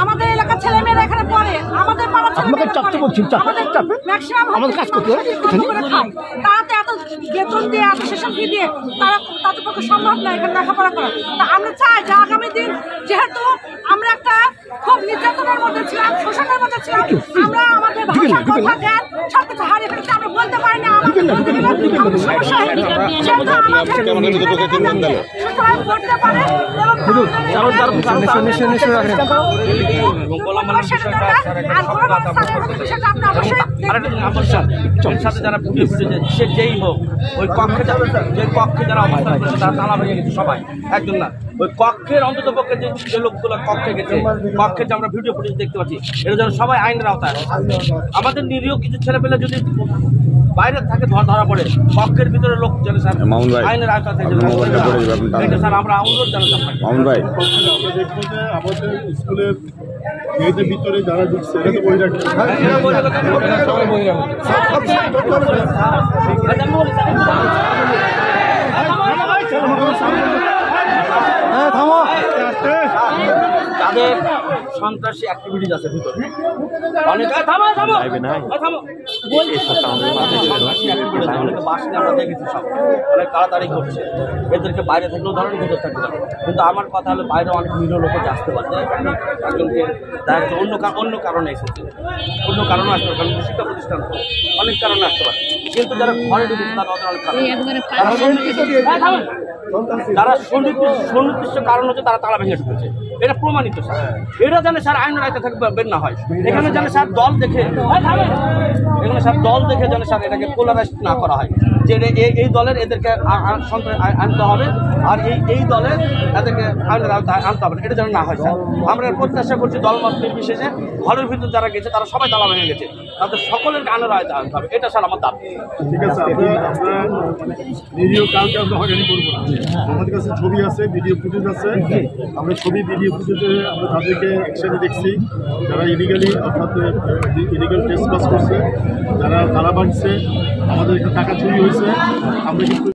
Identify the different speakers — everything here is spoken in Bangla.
Speaker 1: আমাদের এলাকার ছেলে মেয়েরা এখানে পড়ে, আমাদের পাড়ার তাতে এত বেতন দিয়ে এত সেসব ফি দিয়ে তারা তাদের পক্ষে সম্ভব নয় এখানে লেখাপড়া করা। তা আমরা চাই যে আগামী দিন যেহেতু আমরা একটা খুব নির্যাতনের মধ্যে ছিলাম, শোষণের মধ্যে ছিলাম, আমরা আমাদের ভাষা কথা জ্ঞান সবকিছু হারিয়ে ফেলেছি, আমরা বলতে পারি না, আমাদের সমস্যা হয়ে গেছে। যেহেতু আমাদের করতে পারে
Speaker 2: যারা সে যেই হোক ওই কক্ষে যে কক্ষে যারা অবস্থান করছে তারা তালা ভেঙে গেছে সবাই, একজন না, ওই কক্ষের অন্তত পক্ষে যে লোকগুলো কক্ষে গেছে, কক্ষে যে আমরা ভিডিও ফুটেজ দেখতে পাচ্ছি, এটা যেন সবাই আইনের আওতায়। আমাদের নিরীহ কিছু ছেলেপেলে যদি বাইরে থাকে ধরা পড়ে, কক্ষের ভিতরে লোক যেন স্যার আইনের আওতায় থাকে, এটা স্যার আমরা অনুরোধ জানাতাম।
Speaker 3: মামুন ভাই,
Speaker 4: আমাদের স্কুলের মেয়েদের ভিতরে যারা ঢুকছে
Speaker 2: তাদের সন্ত্রাসী অ্যাক্টিভিটিস আছে ভিতরে, অনেক অনেকে বাসনে আমরা দেখেছি সব অনেক তাড়াতাড়ি করছে, এদেরকে বাইরে থেকেও ধরেন ভিতর থাকতে পারে। কিন্তু আমার কথা হলো বাইরে অনেক নিরীহ লোক আসতে পারে, একজনকে দেখা যাচ্ছে অন্য কারণে এসেছে, অন্য কারণে আসতে পারে, কারণ শিক্ষা প্রতিষ্ঠান অনেক কারণে আসতে পারে। কিন্তু যারা ঘরে ঢুকেছে তারা অনেক কারণ, যারা সুনির্দিষ্ট কারণ হচ্ছে তারা তালা ভেঙে ঢুকেছে, এটা প্রমাণিত স্যার। এটা জানে স্যার আইনের আয়তা থেকে বের না হয়, এখানে জানে স্যার দল দেখে, এখানে স্যার দল দেখে জানে স্যার এটাকে পোলারাইজ না করা হয়, যে এই দলের এদেরকে আনতে হবে আর এই দলের এদেরকে আইনের আয়তায় আনতে হবে, এটা যেন না হয় স্যার। আমরা প্রত্যাশা করছি দলমত নির্বিশেষে ঘরের ভিতর যারা গেছে তারা সবাই তালা ভেঙে গেছে, তাদের সকলের আইনের আয়তায় আনতে হবে, এটা স্যার আমার দাবি।
Speaker 4: ঠিক আছে, আমরা ভিডিও কালকে আমরা হয়রানি করবো না, আমাদের কাছে ছবি আছে, ভিডিও ফুটেজ আছে, আমরা ছবি ভিডিও ফুটেজে আমরা তাদেরকে একসাথে দেখছি, যারা ইলিগালি অর্থাৎ ইলিগাল টেস্ট পাস করছে, যারা তালা বাঁধছে, আমাদের টাকা চুরি হয়েছে, আমরা কিন্তু